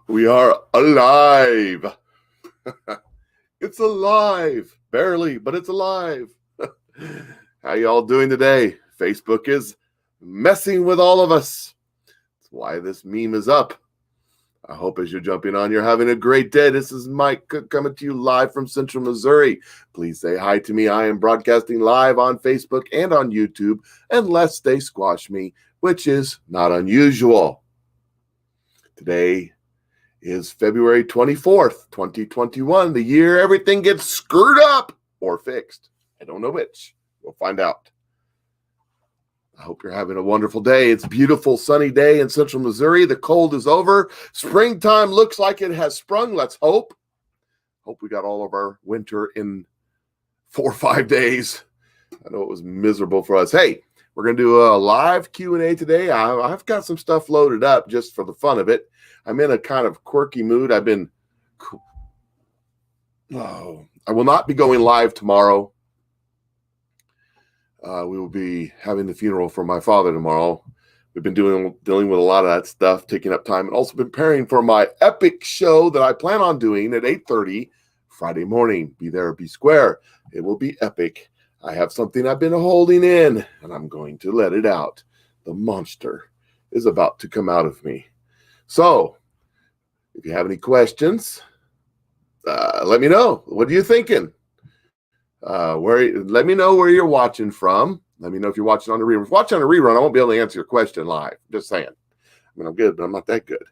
We are alive. It's alive. Barely, but it's alive. How y'all doing today? Facebook is messing with all of us. That's why this meme is up. I hope as you're jumping on, you're having a great day. This is Mike Cook coming to you live from Central Missouri. Please say hi to me. I am broadcasting live on Facebook and on YouTube, unless they squash me, which is not unusual. Today is February 24th, 2021, the year everything gets screwed up or fixed. I don't know which. We'll find out. I hope you're having a wonderful day. It's a beautiful sunny day in Central Missouri. The cold is over. Springtime looks like it has sprung. Let's hope. Hope we got all of our winter in 4 or 5 days. I know it was miserable for us. Hey, we're going to do a live Q&A today. I've got some stuff loaded up just for the fun of it. I'm in a kind of quirky mood. I will not be going live tomorrow. We will be having the funeral for my father tomorrow. We've been dealing with a lot of that stuff, taking up time, and also preparing for my epic show that I plan on doing at 8:30 Friday morning. Be there, be square. It will be epic. I have something I've been holding in, and I'm going to let it out. The monster is about to come out of me. So, if you have any questions, let me know. What are you thinking? Let me know where you're watching from. Let me know if you're watching on the rerun. If you're watching on a rerun, I won't be able to answer your question live. Just saying. I mean, I'm good, but I'm not that good.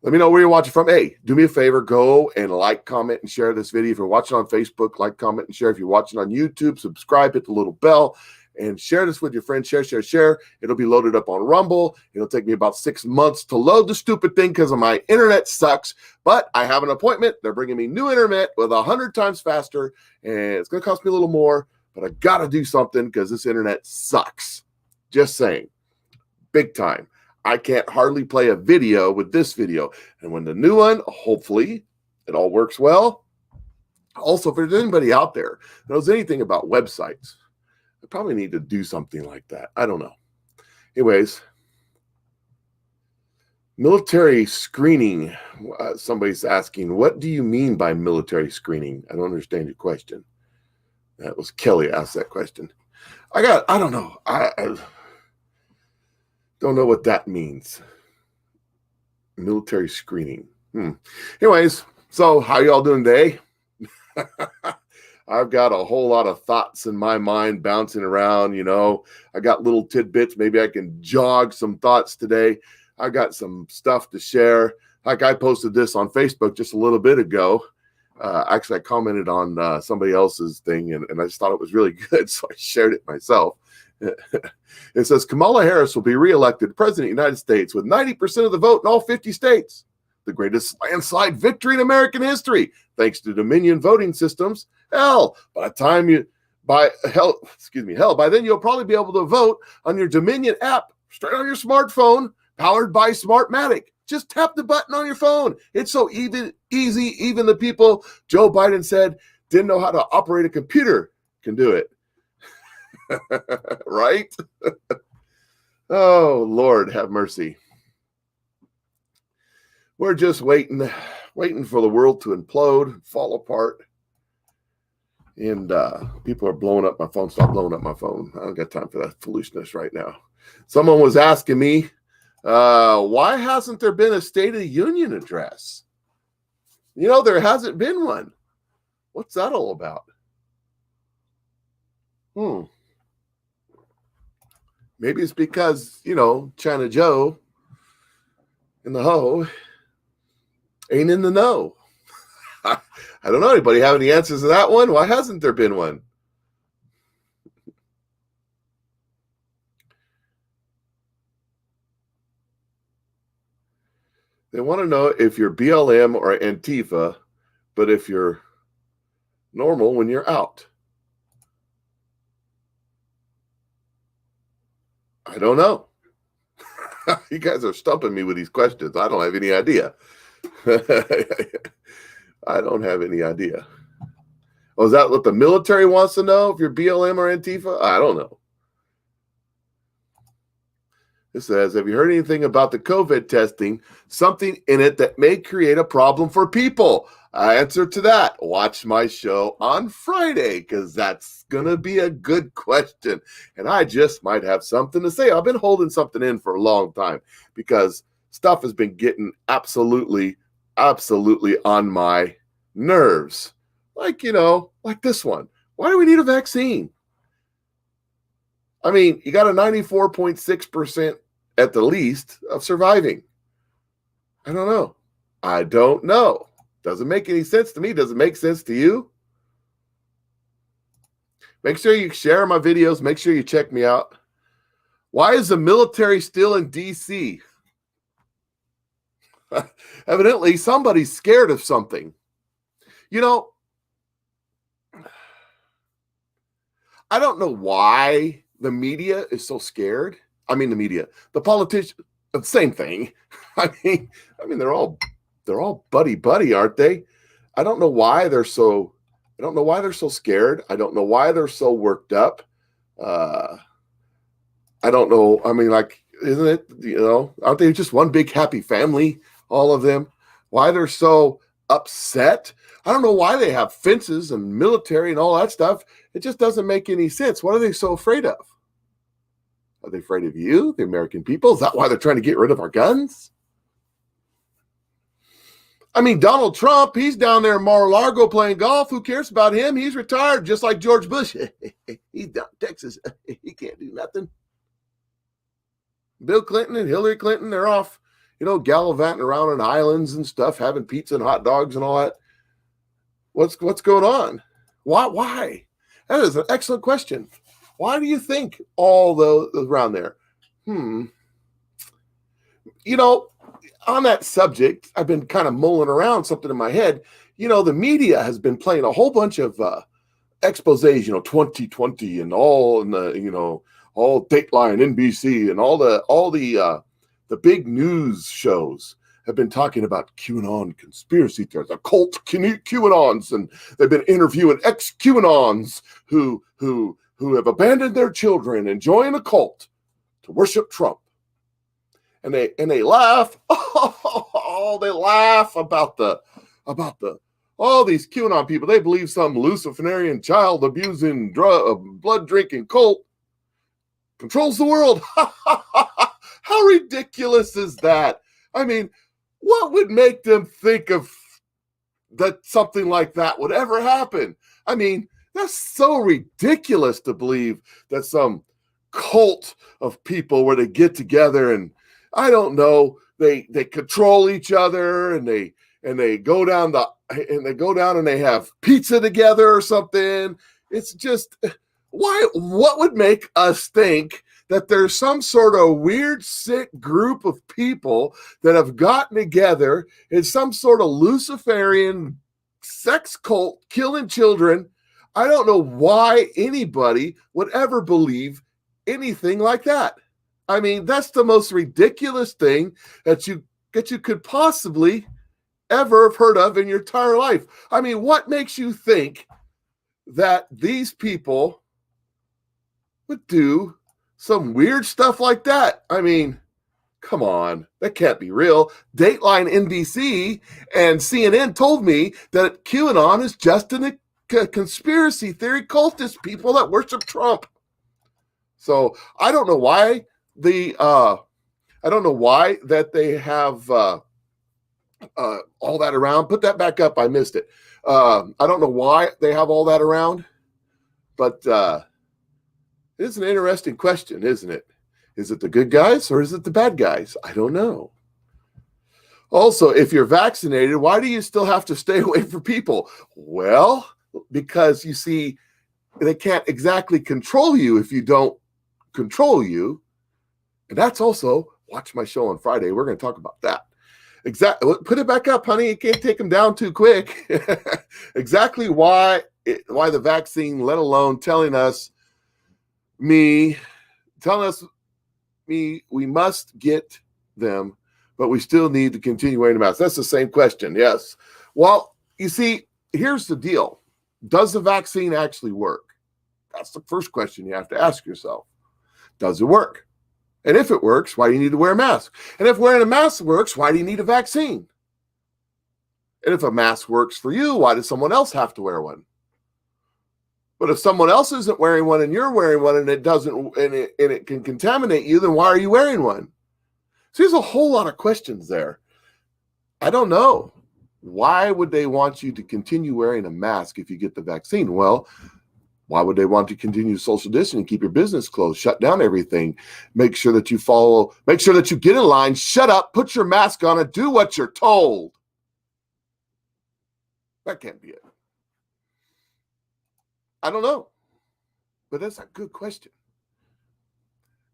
Let me know where you're watching from. Hey, do me a favor. Go and like, comment, and share this video. If you're watching on Facebook, like, comment, and share. If you're watching on YouTube, subscribe, hit the little bell, and share this with your friends. Share. It'll be loaded up on Rumble. It'll take me about 6 months to load the stupid thing because my internet sucks. But I have an appointment. They're bringing me new internet with 100 times faster, and it's going to cost me a little more. But I got to do something because this internet sucks. Just saying. Big time. I can't hardly play a video with this video. And when the new one, hopefully, it all works well. Also, if there's anybody out there that knows anything about websites, I probably need to do something like that. I don't know. Anyways, military screening. Somebody's asking, what do you mean by military screening? I don't understand your question. That was Kelly asked that question. I don't know. I don't know what that means. Military screening. Anyways, so how y'all doing today? I've got a whole lot of thoughts in my mind bouncing around, I got little tidbits. Maybe I can jog some thoughts today. I got some stuff to share. Like I posted this on Facebook just a little bit ago. Actually, I commented on somebody else's thing, and I just thought it was really good, so I shared it myself. It says, Kamala Harris will be reelected president of the United States with 90% of the vote in all 50 states. The greatest landslide victory in American history, thanks to Dominion voting systems. Hell, by then you'll probably be able to vote on your Dominion app straight on your smartphone, powered by Smartmatic. Just tap the button on your phone. It's so easy. Even the people Joe Biden said didn't know how to operate a computer can do it. Right? Oh, Lord, have mercy. We're just waiting for the world to implode, fall apart. And people are blowing up my phone. Stop blowing up my phone. I don't got time for that foolishness right now. Someone was asking me, why hasn't there been a State of the Union address? There hasn't been one. What's that all about? Maybe it's because, China Joe and the hoe ain't in the know. I don't know. Anybody have any answers to that one? Why hasn't there been one? They want to know if you're BLM or Antifa, but if you're normal when you're out. I don't know. You guys are stumping me with these questions. I don't have any idea. I don't have any idea. Oh, is that what the military wants to know? If you're BLM or Antifa? I don't know. It says, have you heard anything about the COVID testing? Something in it that may create a problem for people? Answer to that, watch my show on Friday, because that's going to be a good question. And I just might have something to say. I've been holding something in for a long time because stuff has been getting absolutely on my nerves. Like, like this one. Why do we need a vaccine? I mean, you got a 94.6% at the least of surviving. I don't know. Doesn't make any sense to me. Does it make sense to you? Make sure you share my videos. Make sure you check me out. Why is the military still in D.C.? Evidently, somebody's scared of something. I don't know why the media is so scared. I mean, the politicians, the same thing. I mean, they're all buddy, aren't they? I don't know why they're so scared. I don't know why they're so worked up. I don't know. I mean, like, isn't it, aren't they just one big happy family, all of them? Why they're so upset? I don't know why they have fences and military and all that stuff. It just doesn't make any sense. What are they so afraid of? Are they afraid of you, the American people? Is that why they're trying to get rid of our guns? I mean, Donald Trump, he's down there in Mar-a-Lago playing golf. Who cares about him? He's retired, just like George Bush. He's down in Texas. He can't do nothing. Bill Clinton and Hillary Clinton, they're off, gallivanting around on islands and stuff, having pizza and hot dogs and all that. What's going on? Why? That is an excellent question. Why do you think all those around there? On that subject, I've been kind of mulling around something in my head. The media has been playing a whole bunch of exposés, 2020 and all, and all Dateline, NBC, and all the big news shows have been talking about QAnon conspiracy theories, occult QAnons, and they've been interviewing ex-QAnons who have abandoned their children and joined a cult to worship Trump. And they laugh. Oh, they laugh about all these QAnon people. They believe some Luciferian child abusing blood drinking cult controls the world. How ridiculous is that? I mean, what would make them think of that something like that would ever happen? I mean, that's so ridiculous to believe that some cult of people where they get together and I don't know, they control each other and they go down and they have pizza together or something. It's just what would make us think that there's some sort of weird, sick group of people that have gotten together in some sort of Luciferian sex cult killing children? I don't know why anybody would ever believe anything like that. I mean, that's the most ridiculous thing that you could possibly ever have heard of in your entire life. I mean, what makes you think that these people would do some weird stuff like that? I mean, come on, that can't be real. Dateline, NBC, and CNN told me that QAnon is just a conspiracy theory cultist, people that worship Trump. So I don't know why that they have all that around. Put that back up. I missed it. I don't know why they have all that around, but it's an interesting question, isn't it? Is it the good guys or is it the bad guys? I don't know. Also, if you're vaccinated, why do you still have to stay away from people? Well, because you see, they can't exactly control you if you don't control you. And that's also, watch my show on Friday. We're going to talk about that. Exactly. Put it back up, honey. You can't take them down too quick. Exactly why the vaccine, let alone telling us we must get them, but we still need to continue wearing the mask. That's the same question. Yes. Well, you see, here's the deal. Does the vaccine actually work? That's the first question you have to ask yourself. Does it work? And if it works, why do you need to wear a mask? And if wearing a mask works, why do you need a vaccine? And if a mask works for you, why does someone else have to wear one? But if someone else isn't wearing one and you're wearing one and it doesn't, and it can contaminate you, then why are you wearing one? So there's a whole lot of questions there. I don't know. Why would they want you to continue wearing a mask if you get the vaccine? Well, why would they want to continue social distancing, keep your business closed, shut down everything, make sure that you follow, make sure that you get in line, shut up, put your mask on, and do what you're told? That can't be it. I don't know, but that's a good question.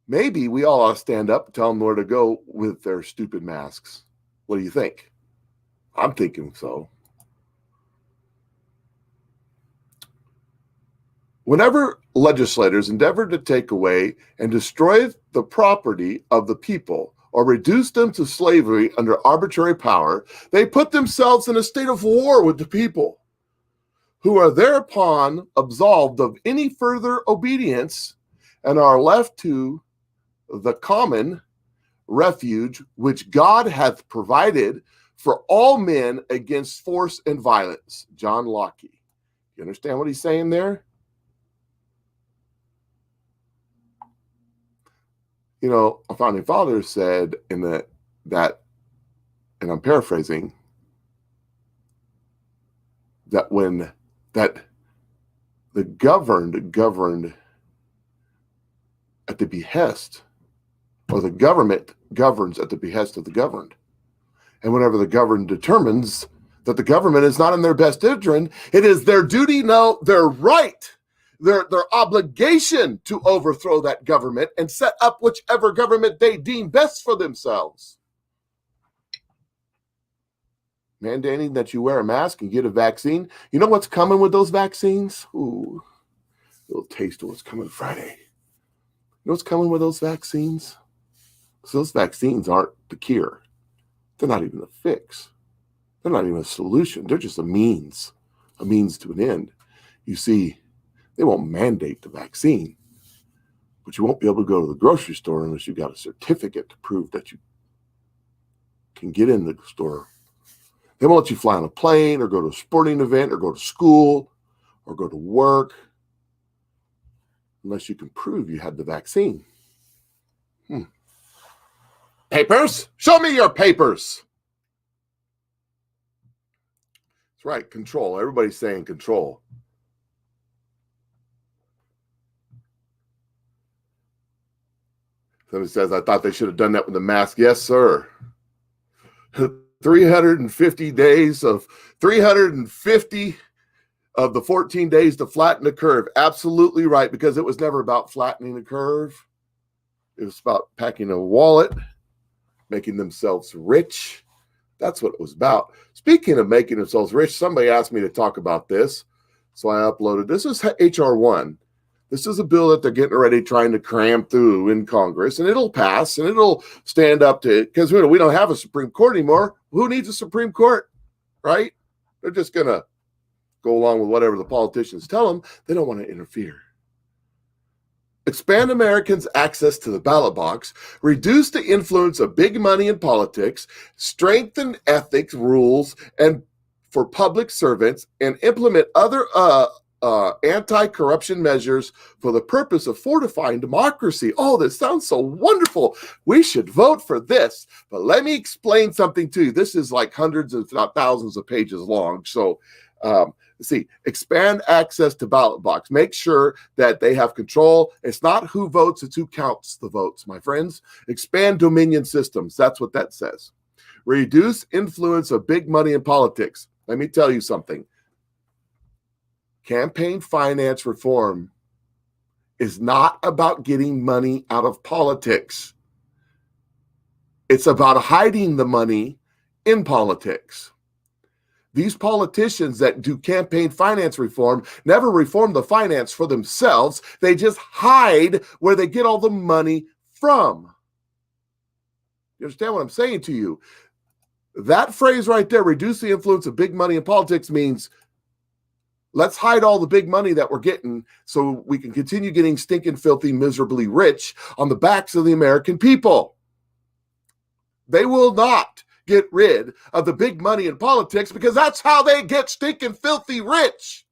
Maybe we all ought to stand up and tell them where to go with their stupid masks. What do you think? I'm thinking so. Whenever legislators endeavor to take away and destroy the property of the people or reduce them to slavery under arbitrary power, they put themselves in a state of war with the people, who are thereupon absolved of any further obedience and are left to the common refuge which God hath provided for all men against force and violence. John Locke. You understand what he's saying there? You know, a founding father said and I'm paraphrasing, that when the governed at the behest, or the government governs at the behest of the governed. And whenever the governed determines that the government is not in their best interest, it is their duty, no, their right, their obligation to overthrow that government and set up whichever government they deem best for themselves. Mandating that you wear a mask and get a vaccine. You know what's coming with those vaccines? Ooh, a little taste of what's coming Friday. You know what's coming with those vaccines? Because those vaccines aren't the cure. They're not even a fix. They're not even a solution. They're just a means to an end. You see, they won't mandate the vaccine, but you won't be able to go to the grocery store unless you got a certificate to prove that you can get in the store. They won't let you fly on a plane or go to a sporting event or go to school or go to work unless you can prove you had the vaccine. Papers? Show me your papers. That's right, control. Everybody's saying control. Somebody says, I thought they should have done that with the mask. Yes, sir. 350 of the 14 days to flatten the curve. Absolutely right, because it was never about flattening the curve. It was about packing a wallet, making themselves rich. That's what it was about. Speaking of making themselves rich, somebody asked me to talk about this, so I uploaded. This is H.R. 1. This is a bill that they're getting ready, trying to cram through in Congress, and it'll pass, and it'll stand up to it, because we don't have a Supreme Court anymore. Who needs a Supreme Court, right? They're just going to go along with whatever the politicians tell them. They don't want to interfere. Expand Americans' access to the ballot box, reduce the influence of big money in politics, strengthen ethics rules and for public servants, and implement other anti-corruption measures for the purpose of fortifying democracy. Oh, this sounds so wonderful. We should vote for this. But let me explain something to you. This is like hundreds, if not thousands of pages long. So, expand access to ballot box. Make sure that they have control. It's not who votes, it's who counts the votes, my friends. Expand dominion systems. That's what that says. Reduce influence of big money in politics. Let me tell you something. Campaign finance reform is not about getting money out of politics. It's about hiding the money in politics. These politicians that do campaign finance reform never reform the finance for themselves. They just hide where they get all the money from. You understand what I'm saying to you? That phrase right there, reduce the influence of big money in politics, means Let's hide all the big money that we're getting so we can continue getting stinking, filthy, miserably rich on the backs of the American people. They will not get rid of the big money in politics because that's how they get stinking, filthy rich.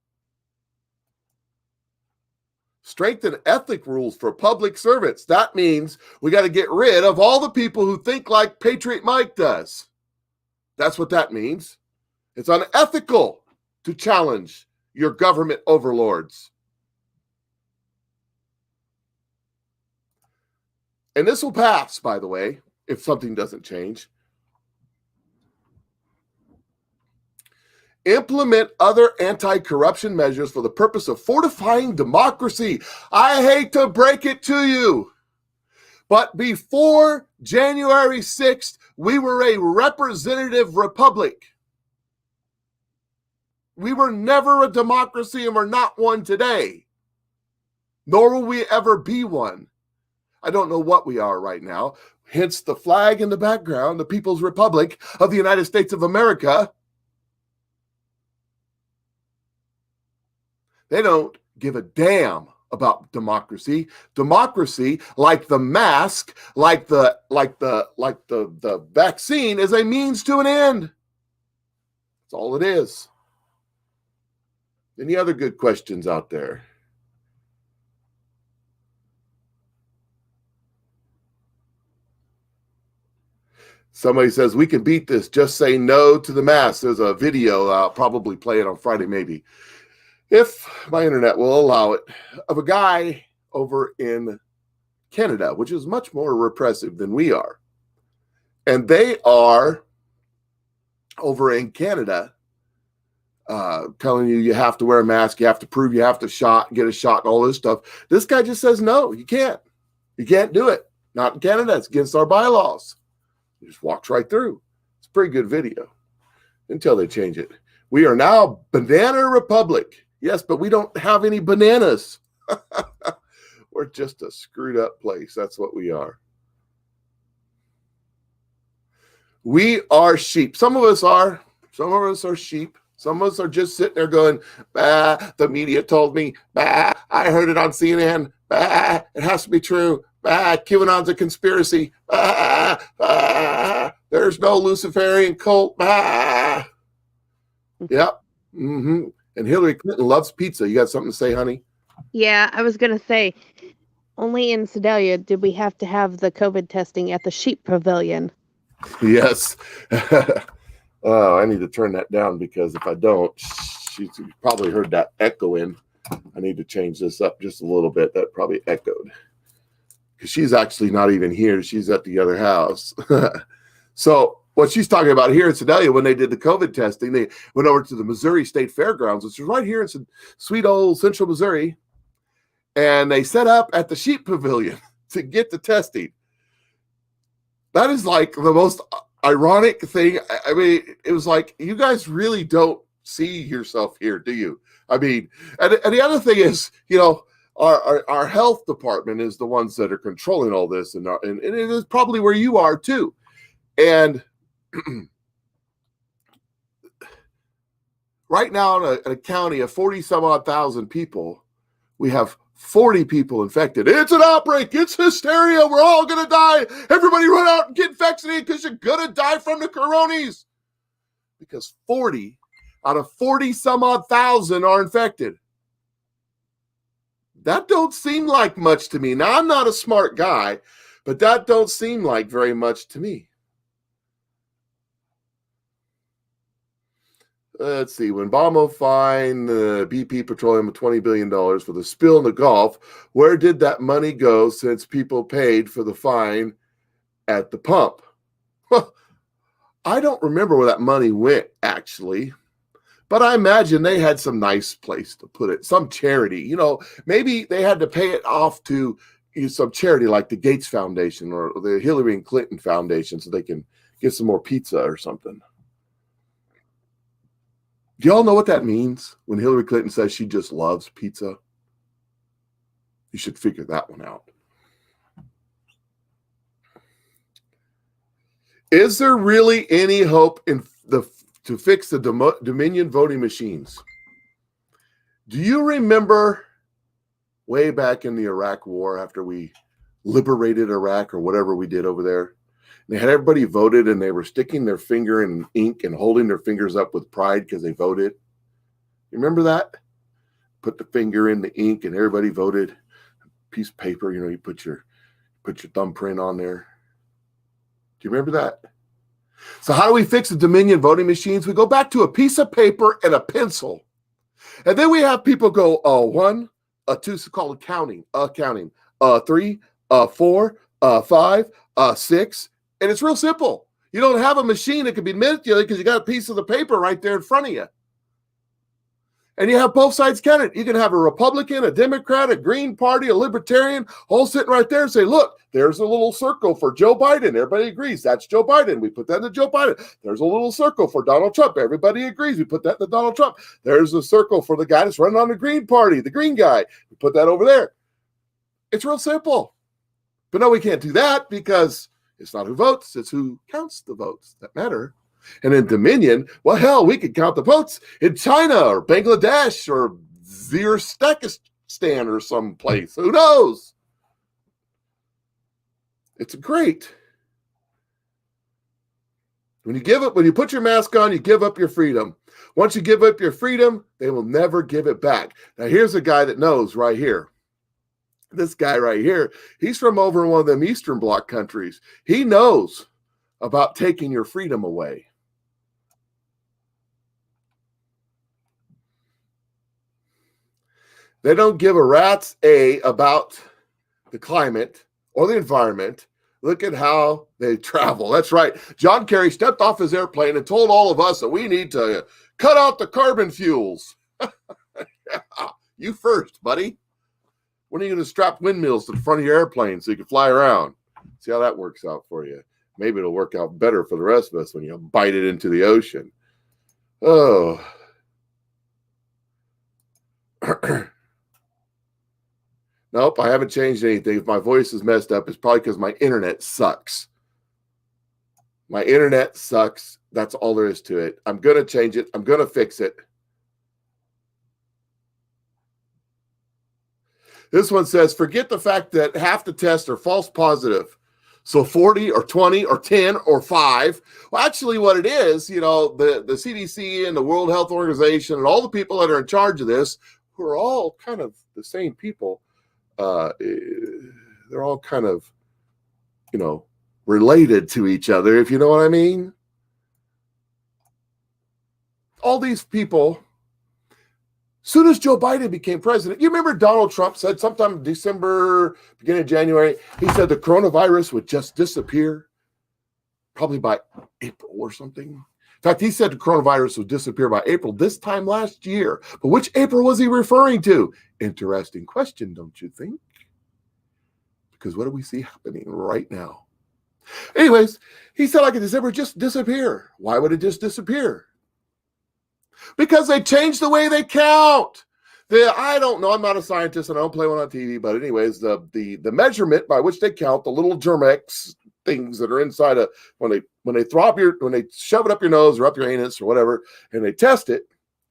Strengthen ethic rules for public servants. That means we got to get rid of all the people who think like Patriot Mike does. That's what that means. It's unethical to challenge your government overlords. And this will pass, by the way, if something doesn't change. Implement other anti-corruption measures for the purpose of fortifying democracy. I hate to break it to you, but before January 6th, we were a representative republic. We were never a democracy, and we're not one today. Nor will we ever be one. I don't know what we are right now. Hence the flag in the background, the People's Republic of the United States of America. They don't give a damn about democracy. Democracy, like the mask, like the vaccine, is a means to an end. That's all it is. Any other good questions out there? Somebody says, we can beat this. Just say no to the mask. There's a video, I'll probably play it on Friday maybe, if my internet will allow it, of a guy over in Canada, which is much more repressive than we are. And they are over in Canada telling you have to wear a mask, you have to prove you have to get a shot, and all this stuff. This guy just says, no, you can't. You can't do it. Not in Canada. It's against our bylaws. He just walks right through. It's a pretty good video until they change it. We are now Banana Republic. Yes, but we don't have any bananas. We're just a screwed up place. That's what we are. We are sheep. Some of us are. Some of us are sheep. Some of us are just sitting there going, bah, the media told me, bah, I heard it on CNN, bah, it has to be true, bah, QAnon's a conspiracy, bah, bah, there's no Luciferian cult, bah. Yep. Mm-hmm. And Hillary Clinton loves pizza. You got something to say, honey? Yeah, I was going to say, only in Sedalia did we have to have the COVID testing at the sheep pavilion. Yes. Oh, I need to turn that down because if I don't, she's probably heard that echoing. I need to change this up just a little bit. That probably echoed because she's actually not even here. She's at the other house. So what she's talking about here in Sedalia, when they did the COVID testing, they went over to the Missouri State Fairgrounds, which is right here in sweet old central Missouri, and they set up at the sheep pavilion to get the testing. That is like the most ironic thing. I mean, it was like, you guys really don't see yourself here, do you? I mean, and the other thing is, you know, our health department is the ones that are controlling all this, and it is probably where you are too. And right now in a county of 40 some odd thousand people, we have 40 people infected. It's an outbreak. It's hysteria. We're all going to die. Everybody run out and get vaccinated because you're going to die from the coronis. Because 40 out of 40 some odd thousand are infected. That don't seem like much to me. Now, I'm not a smart guy, but that don't seem like very much to me. Let's see. When Obama fined BP Petroleum $20 billion for the spill in the Gulf, where did that money go since people paid for the fine at the pump? I don't remember where that money went, actually. But I imagine they had some nice place to put it, some charity. You know, maybe they had to pay it off to some charity like the Gates Foundation or the Hillary and Clinton Foundation so they can get some more pizza or something. Do y'all know what that means when Hillary Clinton says she just loves pizza? You should figure that one out. Is there really any hope to fix the Dominion voting machines? Do you remember way back in the Iraq War after we liberated Iraq or whatever we did over there? They had everybody voted and they were sticking their finger in ink and holding their fingers up with pride because they voted. You remember that? Put the finger in the ink and everybody voted. Piece of paper, you put your thumbprint on there. Do you remember that? So how do we fix the Dominion voting machines? We go back to a piece of paper and a pencil. And then we have people go, 1, 2, so called counting, 3, 4, 5, 6. And it's real simple. You don't have a machine that can be manipulated because you got a piece of the paper right there in front of you. And you have both sides counted. You can have a Republican, a Democrat, a Green Party, a Libertarian, all sitting right there and say, look, there's a little circle for Joe Biden. Everybody agrees that's Joe Biden. We put that into Joe Biden. There's a little circle for Donald Trump. Everybody agrees. We put that into Donald Trump. There's a circle for the guy that's running on the Green Party, the green guy. We put that over there. It's real simple. But no, we can't do that because it's not who votes. It's who counts the votes that matter. And in Dominion, well, hell, we could count the votes in China or Bangladesh or Uzbekistan or someplace. Who knows? It's great. When you put your mask on, you give up your freedom. Once you give up your freedom, they will never give it back. Now, here's a guy that knows right here. This guy right here, he's from over in one of them Eastern Bloc countries. He knows about taking your freedom away. They don't give a rat's about the climate or the environment. Look at how they travel. That's right. John Kerry stepped off his airplane and told all of us that we need to cut out the carbon fuels. Yeah, you first, buddy. When are you going to strap windmills to the front of your airplane so you can fly around? See how that works out for you. Maybe it'll work out better for the rest of us when you bite it into the ocean. Oh. Nope, I haven't changed anything. If my voice is messed up, it's probably because my internet sucks. My internet sucks. That's all there is to it. I'm going to change it. I'm going to fix it. This one says, forget the fact that half the tests are false positive. So 40 or 20 or 10 or 5. Well, actually what it is, the CDC and the World Health Organization and all the people that are in charge of this, who are all kind of the same people, they're all kind of, related to each other, if you know what I mean. All these people, soon as Joe Biden became president, you remember Donald Trump said sometime in December, beginning of January, he said the coronavirus would just disappear, probably by April or something. In fact, he said the coronavirus would disappear by April this time last year. But which April was he referring to? Interesting question, don't you think? Because what do we see happening right now? Anyways, he said like in December, just disappear. Why would it just disappear? Because they changed the way they count. I don't know. I'm not a scientist and I don't play one on TV. But anyways, the measurement by which they count the little germex things that are inside of when they shove it up your nose or up your anus or whatever, and they test it.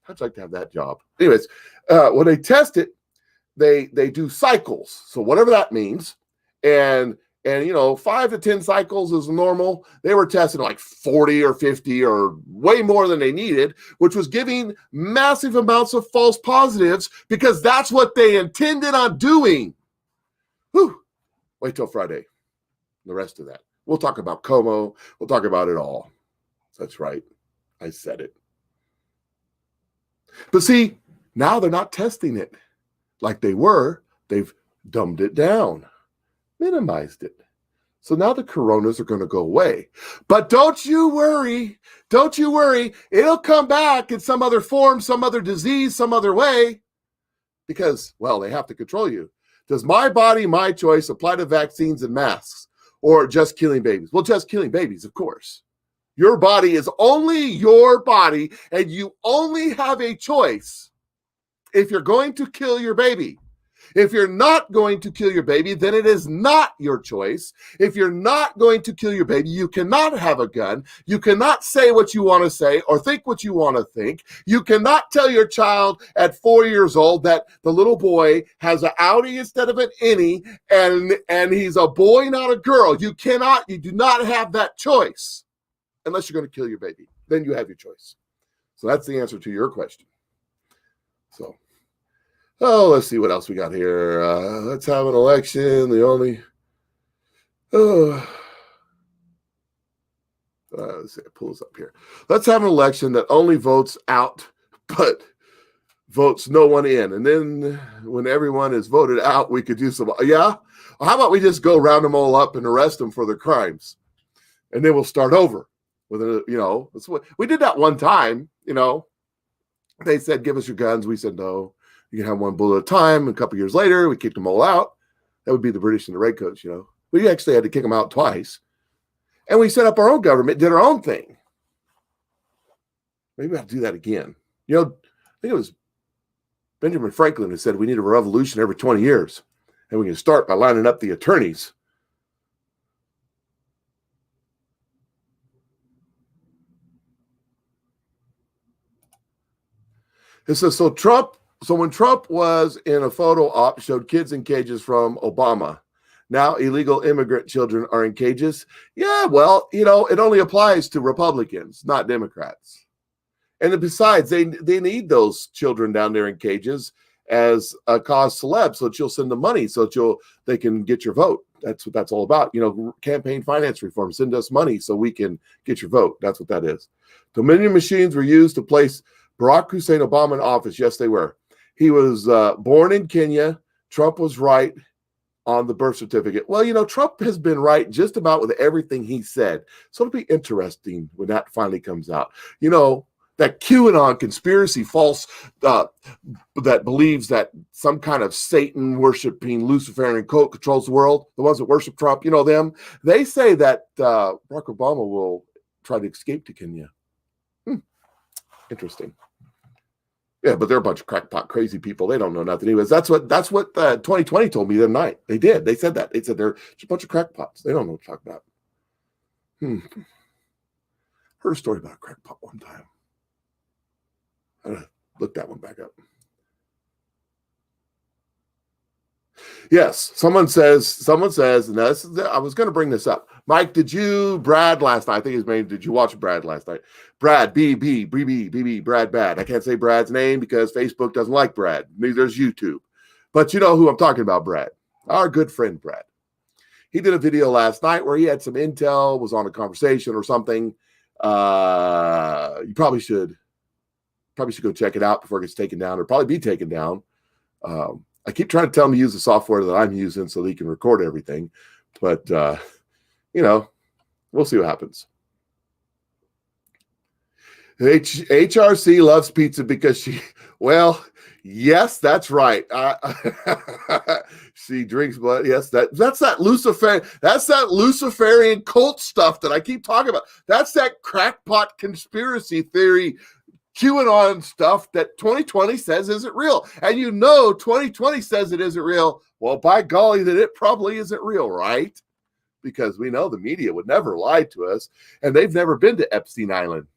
I'd like to have that job. Anyways, when they test it, they do cycles. So whatever that means, and 5 to 10 cycles is normal. They were testing like 40 or 50 or way more than they needed, which was giving massive amounts of false positives because that's what they intended on doing. Whew. Wait till Friday. The rest of that. We'll talk about Como. We'll talk about it all. That's right. I said it. But see, now they're not testing it like they were. They've dumbed it down, minimized it. So now the coronas are going to go away. But don't you worry. Don't you worry. It'll come back in some other form, some other disease, some other way. Because, well, they have to control you. Does my body, my choice apply to vaccines and masks? Or just killing babies? Well, just killing babies, of course. Your body is only your body, and you only have a choice if you're going to kill your baby. If you're not going to kill your baby, then it is not your choice. If you're not going to kill your baby, you cannot have a gun. You cannot say what you want to say or think what you want to think. You cannot tell your child at 4 years old that the little boy has an Audi instead of an innie and he's a boy, not a girl. You do not have that choice unless you're going to kill your baby. Then you have your choice. So that's the answer to your question. So, let's see what else we got here. Let's have an election. Let's see, pull this up here. Let's have an election that only votes out, but votes no one in. And then when everyone is voted out, we could do some, yeah? Well, how about we just go round them all up and arrest them for their crimes? And then we'll start over with that's what we did that one time, They said, give us your guns. We said, no, you can have one bullet at a time. A couple years later, we kicked them all out. That would be the British and the Redcoats, We actually had to kick them out twice. And we set up our own government, did our own thing. Maybe we have to do that again. I think it was Benjamin Franklin who said we need a revolution every 20 years. And we can start by lining up the attorneys. It says, so when Trump was in a photo op, showed kids in cages from Obama. Now illegal immigrant children are in cages. Yeah, well, it only applies to Republicans, not Democrats. And besides, they need those children down there in cages as a cause celeb, so that you'll send them money so that they can get your vote. That's what that's all about. Campaign finance reform. Send us money so we can get your vote. That's what that is. Dominion machines were used to place Barack Hussein Obama in office. Yes, they were. He was born in Kenya. Trump was right on the birth certificate. Well, Trump has been right just about with everything he said. So it'll be interesting when that finally comes out. That QAnon conspiracy false that believes that some kind of Satan worshiping Luciferian cult controls the world, the ones that worship Trump, them, they say that Barack Obama will try to escape to Kenya. Interesting. Yeah, but they're a bunch of crackpot crazy people. They don't know nothing. Anyways, that's what 2020 told me the other night. They did. They said that. They said they're just a bunch of crackpots. They don't know what to talk about. Heard a story about a crackpot one time. I'm gonna look that one back up. Yes, someone says, and I was going to bring this up. Mike, Brad last night? I think his name. Did you watch Brad last night? Brad, Brad Bad. I can't say Brad's name because Facebook doesn't like Brad. Neither does YouTube. But you know who I'm talking about, Brad. Our good friend, Brad. He did a video last night where he had some intel, was on a conversation or something. You probably should go check it out before it gets taken down, or probably be taken down. I keep trying to tell him to use the software that I'm using so that he can record everything. But, we'll see what happens. HRC loves pizza because yes, that's right. She drinks blood. Yes, that's that Luciferian cult stuff that I keep talking about. That's that crackpot conspiracy theory QAnon stuff that 2020 says isn't real. And 2020 says it isn't real. Well, by golly, that it probably isn't real, right? Because we know the media would never lie to us, and they've never been to Epstein Island.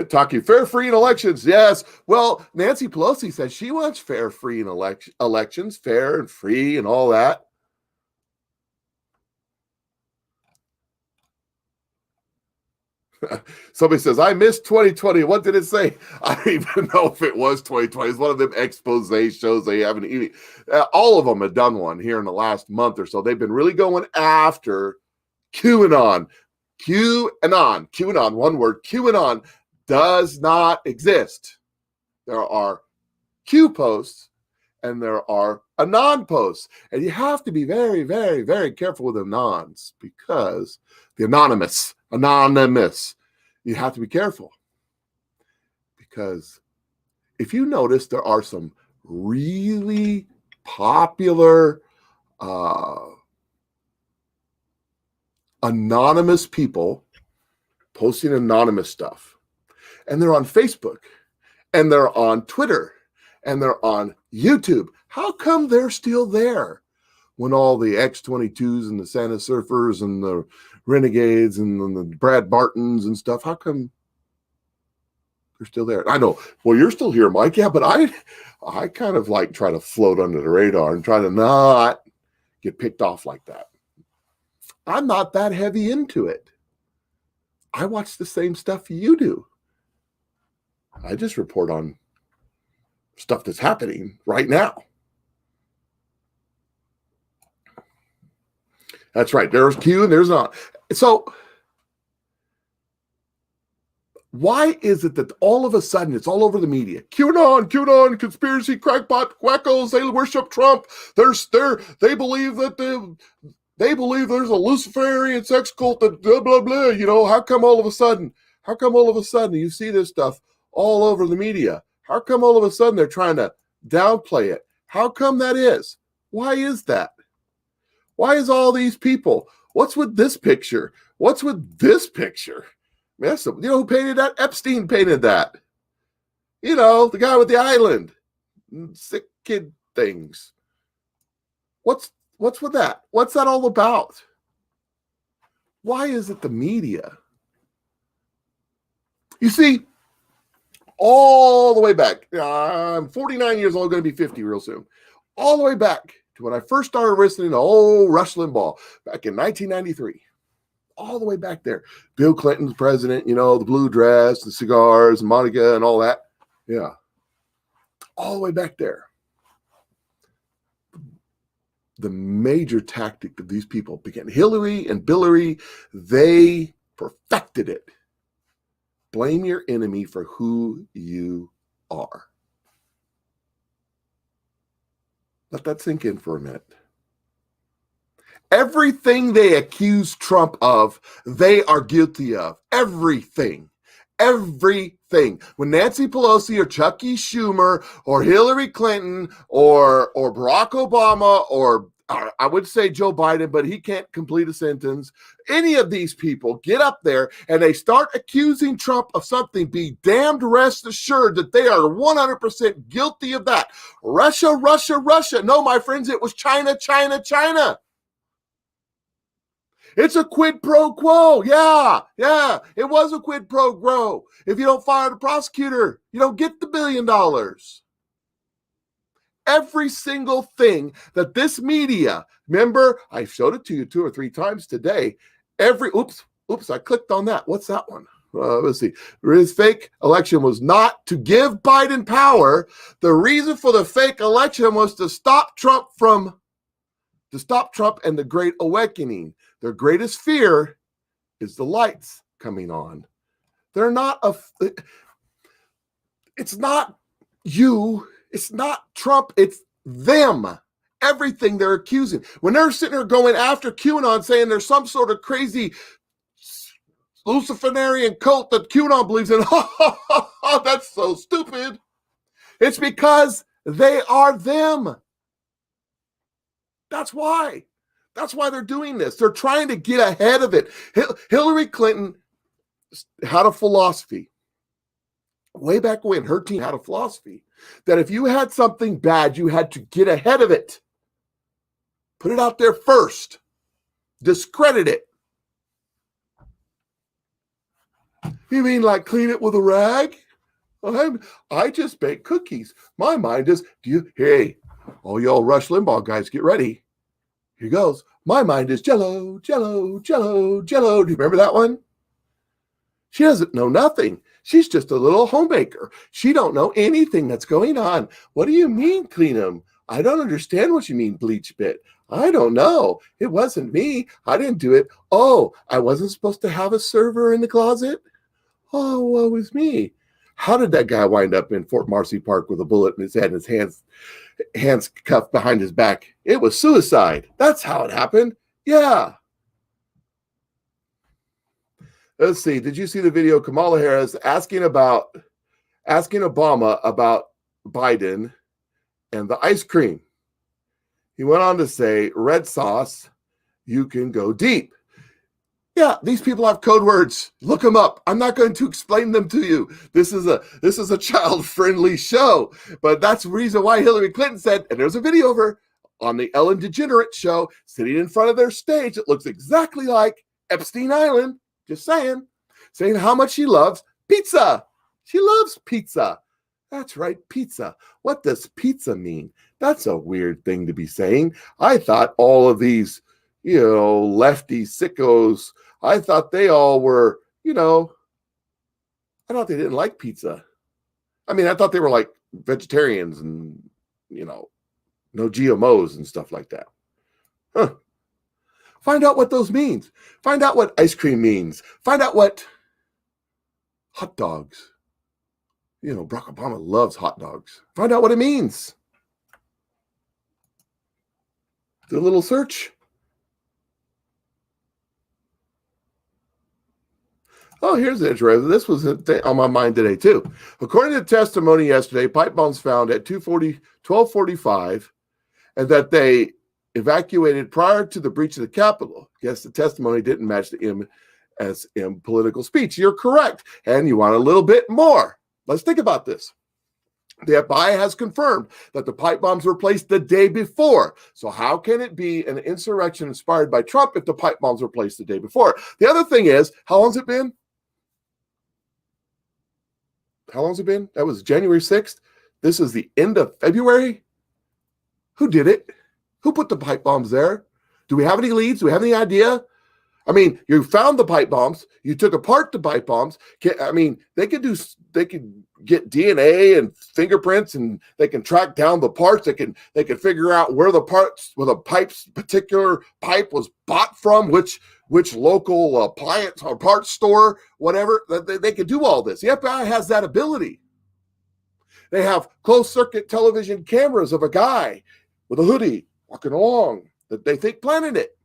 Talking fair, free, and elections. Yes. Well, Nancy Pelosi says she wants fair, free, and elections, fair and free and all that. Somebody says, I missed 2020. What did it say? I don't even know if it was 2020. It's one of them expose shows they haven't even. All of them have done one here in the last month or so. They've been really going after QAnon. QAnon, one word. QAnon does not exist. There are Q posts and there are anon posts. And you have to be very, very, very careful with anons because the anonymous, you have to be careful. Because if you notice, there are some really popular anonymous people posting anonymous stuff. and they're on Facebook, and they're on Twitter, and they're on YouTube. How come they're still there when all the X-22s and the Santa Surfers and the Renegades and the Brad Bartons and stuff, how come they're still there? I know, well, you're still here, Mike. Yeah, but I kind of like try to float under the radar and try to not get picked off like that. I'm not that heavy into it. I watch the same stuff you do. I just report on stuff that's happening right now. That's right. There's Q and there's not. So why is it that all of a sudden it's all over the media? QAnon, conspiracy, crackpot, wackos, they worship Trump. They believe that they believe there's a Luciferian sex cult that blah, blah, blah. You know, how come all of a sudden you see this stuff all over the media? How come all of a sudden they're trying to downplay it? How come that is? Why is that? Why is all these people? What's with this picture? What's with this picture? You know who painted that? Epstein painted that. You know, the guy with the island. Sick kid things. What's with that? What's that all about? Why is it the media? You see, all the way back, I'm 49 years old, going to be 50 real soon. All the way back to when I first started listening to old Rush Limbaugh back in 1993. All the way back there. Bill Clinton's president, you know, the blue dress, the cigars, Monica, and all that. Yeah. All the way back there. The major tactic of these people began. Hillary and Billary, they perfected it. Blame your enemy for who you are. Let that sink in for a minute. Everything they accuse Trump of, they are guilty of. Everything. Everything. When Nancy Pelosi or Chucky Schumer or Hillary Clinton or Barack Obama or I would say Joe Biden, but he can't complete a sentence. Any of these people get up there and they start accusing Trump of something, be damned rest assured that they are 100% guilty of that. Russia. No, my friends, it was China. It's a quid pro quo. Yeah. It was a quid pro quo. If you don't fire the prosecutor, you don't get the $1 billion. Every single thing that this media, remember, I showed it to you 2 or 3 times today. Oops, I clicked on that. What's that one? Let's see. His fake election was not to give Biden power. The reason for the fake election was to stop Trump and the Great Awakening. Their greatest fear is the lights coming on. They're not it's not you, it's not Trump, it's them. Everything they're accusing. When they're sitting there going after QAnon, saying there's some sort of crazy Luciferian cult that QAnon believes in, that's so stupid. It's because they are them. That's why. That's why they're doing this. They're trying to get ahead of it. Hillary Clinton had a philosophy. Way back when, her team had a philosophy that if you had something bad, you had to get ahead of it. Put it out there first. Discredit it. You mean like clean it with a rag? I just bake cookies. My mind is, hey, all y'all Rush Limbaugh guys, get ready. Here goes. My mind is Jello. Do you remember that one? She doesn't know nothing. She's just a little homemaker. She don't know anything that's going on. What do you mean clean them? I don't understand what you mean bleach bit. I don't know. It wasn't me. I didn't do it. Oh, I wasn't supposed to have a server in the closet? Oh, woe is me. How did that guy wind up in Fort Marcy Park with a bullet in his head and his hands cuffed behind his back? It was suicide. That's how it happened. Yeah. Let's see. Did you see the video? Kamala Harris asking Obama about Biden and the ice cream. He went on to say, red sauce, you can go deep. Yeah, these people have code words. Look them up. I'm not going to explain them to you. This is a child-friendly show. But that's the reason why Hillary Clinton said, and there's a video of her on the Ellen DeGeneres show, sitting in front of their stage. It looks exactly like Epstein Island. Just saying how much she loves pizza. She loves pizza. That's right, pizza. What does pizza mean? That's a weird thing to be saying. I thought all of these, lefty sickos, I thought they all were, I thought they didn't like pizza. I mean, I thought they were like vegetarians and, no GMOs and stuff like that. Huh. Find out what those means. Find out what ice cream means. Find out what hot dogs. Barack Obama loves hot dogs. Find out what it means. Do a little search. Oh, here's the interesting. This was on my mind today, too. According to testimony yesterday, pipe bombs found at 12:45, and that they evacuated prior to the breach of the Capitol. Yes, the testimony didn't match the MSM political speech. You're correct. And you want a little bit more. Let's think about this. The FBI has confirmed that the pipe bombs were placed the day before. So how can it be an insurrection inspired by Trump if the pipe bombs were placed the day before? The other thing is, how long's it been? How long's it been? That was January 6th. This is the end of February. Who did it? Who put the pipe bombs there? Do we have any leads? Do we have any idea? I mean, you found the pipe bombs. You took apart the pipe bombs. I mean, they could get DNA and fingerprints, and they can track down the parts. They can figure out where the particular pipe was bought from, which local appliance or parts store, whatever. They can do all this. The FBI has that ability. They have closed circuit television cameras of a guy with a hoodie walking along that they think planted it.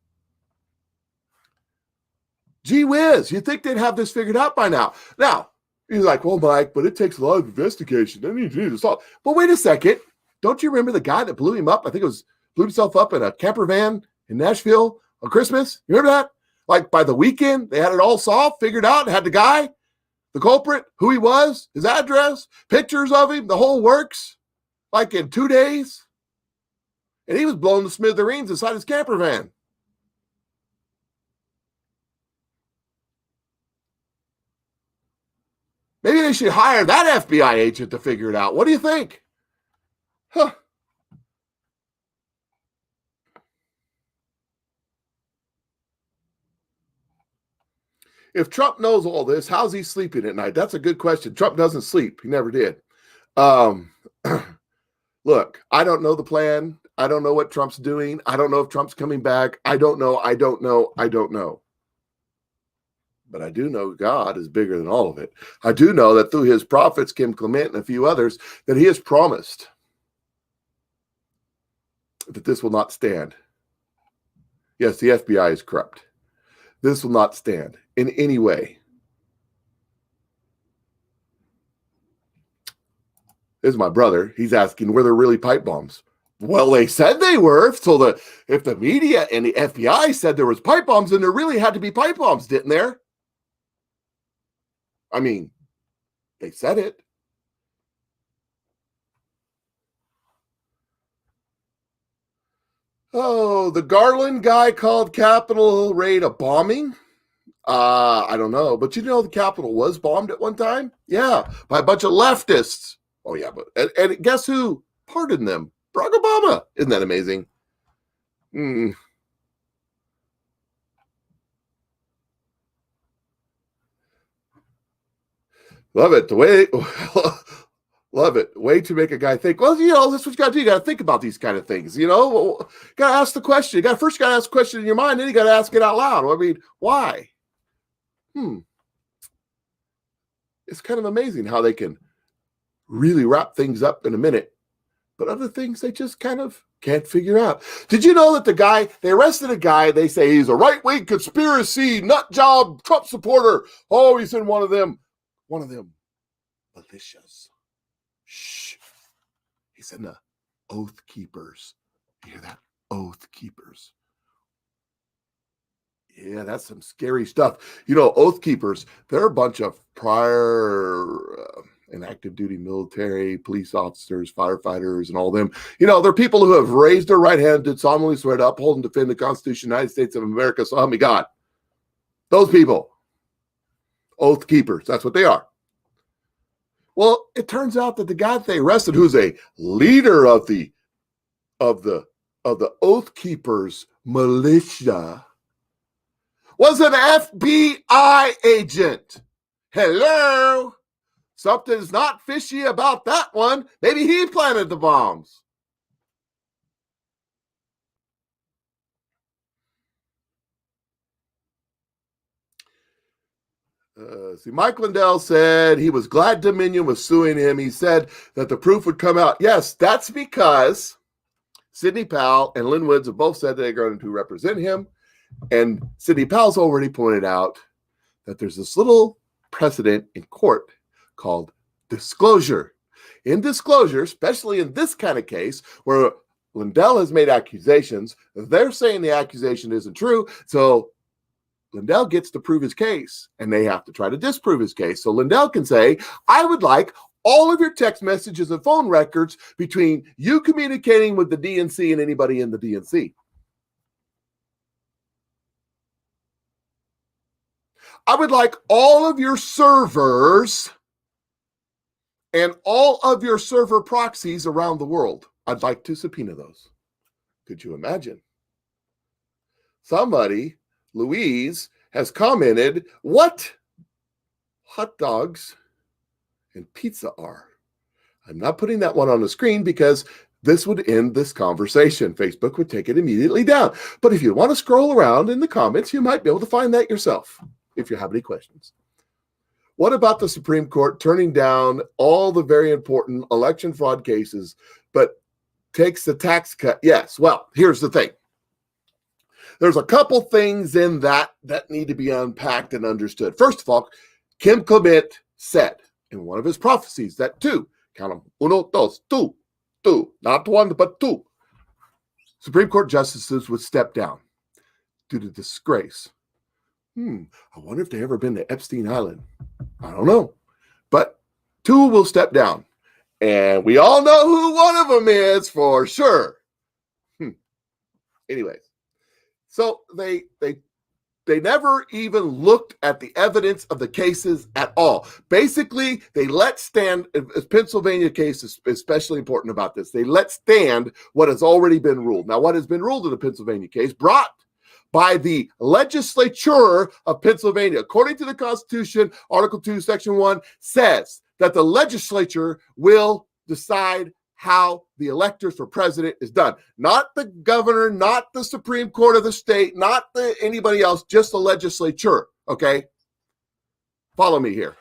Gee whiz, you'd think they'd have this figured out by now. Now, he's like, well, Mike, but it takes a lot of investigation. Then you need to solve. But wait a second. Don't you remember the guy that blew him up? I think blew himself up in a camper van in Nashville on Christmas. You remember that? Like by the weekend, they had it all solved, figured out, had the guy, the culprit, who he was, his address, pictures of him, the whole works, like in 2 days. And he was blown to smithereens inside his camper van. Maybe they should hire that FBI agent to figure it out. What do you think? Huh. If Trump knows all this, how's he sleeping at night? That's a good question. Trump doesn't sleep. He never did. Look, I don't know the plan. I don't know what Trump's doing. I don't know if Trump's coming back. I don't know. But I do know God is bigger than all of it. I do know that through his prophets, Kim Clement and a few others, that he has promised that this will not stand. Yes, the FBI is corrupt. This will not stand in any way. This is my brother. He's asking, were there really pipe bombs? Well, they said they were. So if the media and the FBI said there was pipe bombs, then there really had to be pipe bombs, didn't there? I mean, they said it. Oh, the Garland guy called Capitol raid a bombing? I don't know. But the Capitol was bombed at one time? Yeah, by a bunch of leftists. Oh, yeah. And guess who pardoned them? Barack Obama. Isn't that amazing? Love it. Love it. Way to make a guy think, well, that's what you got to do. You got to think about these kind of things, Got to ask the question. You first got to ask the question in your mind, then you got to ask it out loud. I mean, why? It's kind of amazing how they can really wrap things up in a minute, but other things they just kind of can't figure out. Did you know that they arrested a guy, they say he's a right-wing conspiracy, nut job, Trump supporter. Oh, he's in one of them militias. Shh. He's in the Oath Keepers. You hear that? Oath Keepers. Yeah, that's some scary stuff. You know, Oath Keepers, they're a bunch of prior and active duty military, police officers, firefighters, and all them. You know, they're people who have raised their right hand to solemnly swear to uphold and defend the Constitution of the United States of America. So help me God. Those people, Oath Keepers, that's what they are. Well, it turns out that the guy that they arrested, who's a leader of the Oath Keepers militia, was an FBI agent. Hello? Something's not fishy about that one. Maybe he planted the bombs. Mike Lindell said he was glad Dominion was suing him. He said that the proof would come out. Yes, that's because Sidney Powell and Lynn Woods have both said they're going to represent him. And Sidney Powell's already pointed out that there's this little precedent in court called disclosure. In disclosure, especially in this kind of case where Lindell has made accusations, they're saying the accusation isn't true. So Lindell gets to prove his case, and they have to try to disprove his case. So Lindell can say, I would like all of your text messages and phone records between you communicating with the DNC and anybody in the DNC. I would like all of your servers and all of your server proxies around the world. I'd like to subpoena those. Could you imagine? Somebody, Louise, has commented what hot dogs and pizza are. I'm not putting that one on the screen because this would end this conversation. Facebook would take it immediately down. But if you want to scroll around in the comments, you might be able to find that yourself if you have any questions. What about the Supreme Court turning down all the very important election fraud cases, but takes the tax cut? Yes. Well, here's the thing. There's a couple things in that need to be unpacked and understood. First of all, Kim Clement said in one of his prophecies that count them, uno, dos, two, not one, but two, Supreme Court justices would step down due to disgrace. I wonder if they've ever been to Epstein Island. I don't know. But two will step down. And we all know who one of them is for sure. Anyways, so they never even looked at the evidence of the cases at all. Basically, they let stand, Pennsylvania case is especially important about this. They let stand what has already been ruled. Now, what has been ruled in the Pennsylvania case brought by the legislature of Pennsylvania, according to the Constitution, Article 2, Section 1, says that the legislature will decide how the electors for president is done. Not the governor, not the Supreme Court of the state, not anybody else, just the legislature, okay? Follow me here.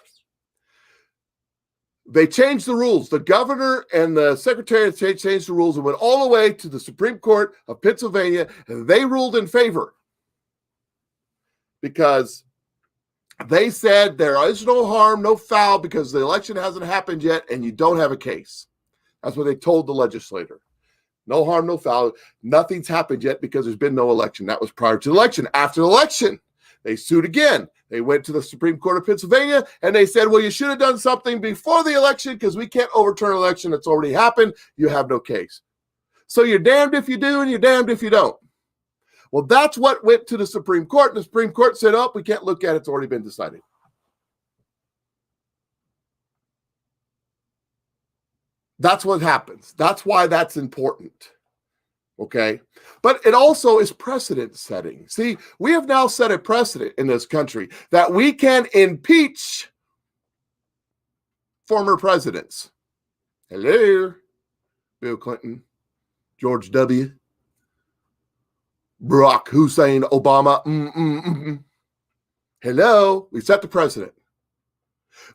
They changed the rules. The governor and the secretary of state changed the rules and went all the way to the Supreme Court of Pennsylvania, and they ruled in favor because they said there is no harm, no foul, because the election hasn't happened yet and you don't have a case. That's what they told the legislator. No harm, no foul. Nothing's happened yet because there's been no election. That was prior to the election. After the election, they sued again. They went to the Supreme Court of Pennsylvania and they said, well, you should have done something before the election because we can't overturn an election that's already happened. You have no case. So you're damned if you do and you're damned if you don't. Well, that's what went to the Supreme Court. And the Supreme Court said, oh, we can't look at it. It's already been decided. That's what happens. That's why that's important. Okay. But it also is precedent setting. See, we have now set a precedent in this country that we can impeach former presidents. Hello, Bill Clinton, George W., Barack Hussein Obama. Hello, we set the precedent.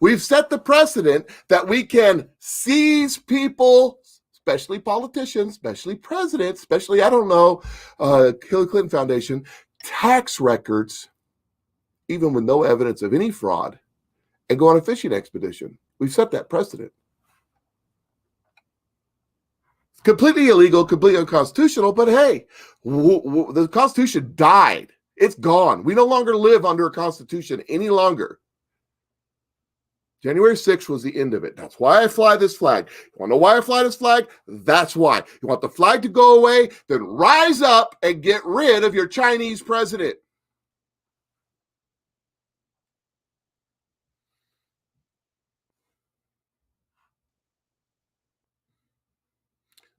We've set the precedent that we can seize people, especially politicians, especially presidents, especially, I don't know, Hillary Clinton Foundation, tax records, even with no evidence of any fraud, and go on a fishing expedition. We've set that precedent. It's completely illegal, completely unconstitutional, but hey, the Constitution died It's gone. We no longer live under a constitution any longer. January 6th was the end of it. That's why I fly this flag. You want to know why I fly this flag? That's why. You want the flag to go away? Then rise up and get rid of your Chinese president.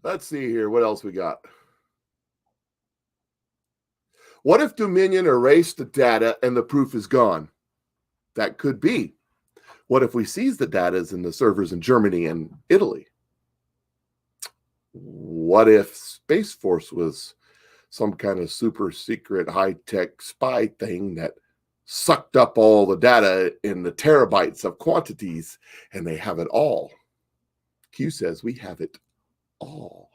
Let's see here. What else we got? What if Dominion erased the data and the proof is gone? That could be. What if we seize the data in the servers in Germany and Italy? What if Space Force was some kind of super secret high-tech spy thing that sucked up all the data in the terabytes of quantities and they have it all? Q says we have it all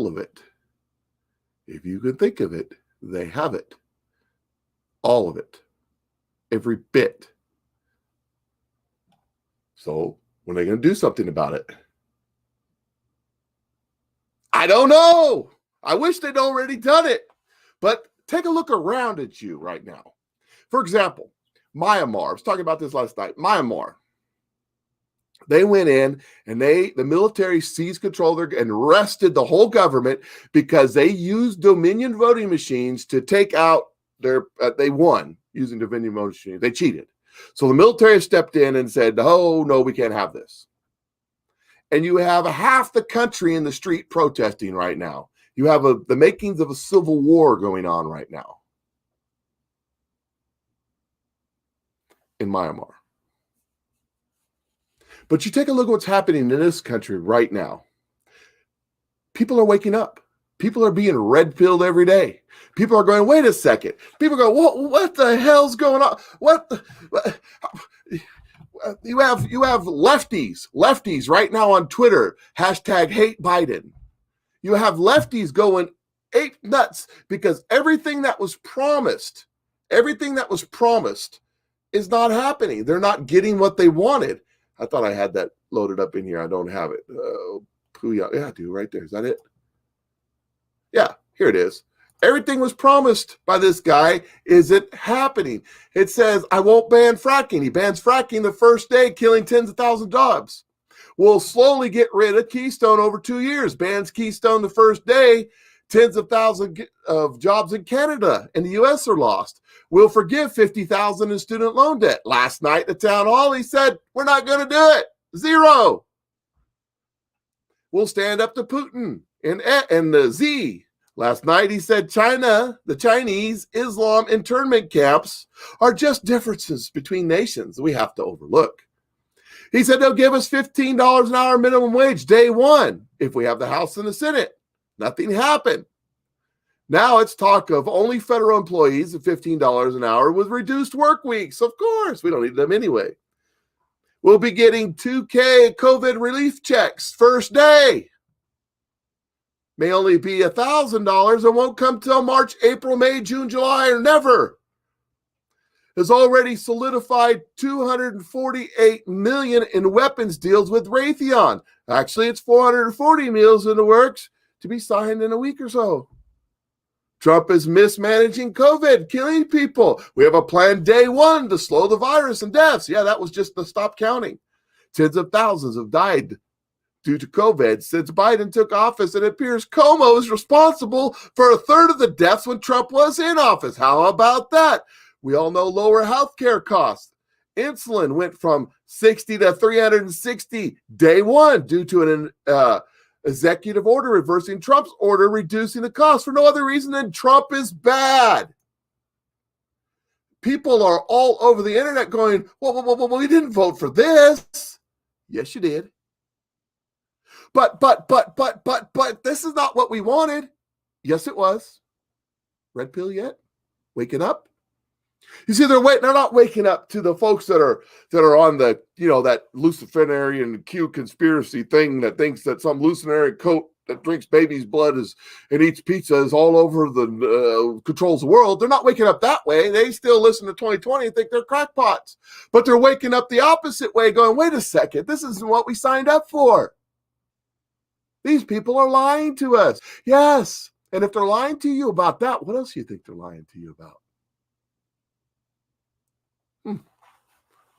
of it. If you can think of it, they have it. All of it. Every bit. So when are they going to do something about it? I don't know. I wish they'd already done it. But take a look around at you right now. For example, Myanmar. I was talking about this last night. Myanmar. They went in and the military seized control and arrested the whole government because they used Dominion voting machines to take out they won using Dominion voting machines. They cheated. So the military stepped in and said, oh, no, we can't have this. And you have half the country in the street protesting right now. You have the makings of a civil war going on right now in Myanmar. But you take a look at what's happening in this country right now. People are waking up. People are being red-pilled every day. People are going, wait a second. People go, what the hell's going on? You have lefties right now on Twitter, #hate Biden. You have lefties going ape nuts because everything that was promised is not happening. They're not getting what they wanted. I thought I had that loaded up in here. I don't have it. Yeah, I do right there. Is that it? Yeah, here it is. Everything was promised by this guy isn't happening. It says, I won't ban fracking. He bans fracking the first day, killing tens of thousands of jobs. We'll slowly get rid of Keystone over 2 years. Bans Keystone the first day, tens of thousands of jobs in Canada and the U.S. are lost. We'll forgive $50,000 in student loan debt. Last night at the town hall, he said, we're not going to do it. Zero. We'll stand up to Putin and the Z. Last night he said China, the Chinese Islam internment camps are just differences between nations we have to overlook. He said they'll give us $15 an hour minimum wage day one if we have the House and the Senate. Nothing happened. Now it's talk of only federal employees at $15 an hour with reduced work weeks. Of course, we don't need them anyway. We'll be getting $2,000 COVID relief checks first day. May only be $1,000 and won't come till March, April, May, June, July, or never. Has already solidified $248 million in weapons deals with Raytheon. Actually, it's $440 million in the works to be signed in a week or so. Trump is mismanaging COVID, killing people. We have a plan day one to slow the virus and deaths. Yeah, that was just the stop counting. Tens of thousands have died due to COVID since Biden took office, and it appears Cuomo is responsible for a third of the deaths when Trump was in office. How about that? We all know lower healthcare costs. Insulin went from 60 to 360 day one due to an executive order reversing Trump's order, reducing the cost for no other reason than Trump is bad. People are all over the internet going, well, we didn't vote for this. Yes, you did. But this is not what we wanted. Yes, it was. Red pill yet? Waking up? You see, they're not waking up to the folks that are on the, that Luciferian Q conspiracy thing that thinks that some Luciferian coat that drinks baby's blood and eats pizza is all over the controls the world. They're not waking up that way. They still listen to 2020 and think they're crackpots. But they're waking up the opposite way, going, wait a second, this isn't what we signed up for. These people are lying to us. Yes, And if they're lying to you about that, what else do you think they're lying to you about?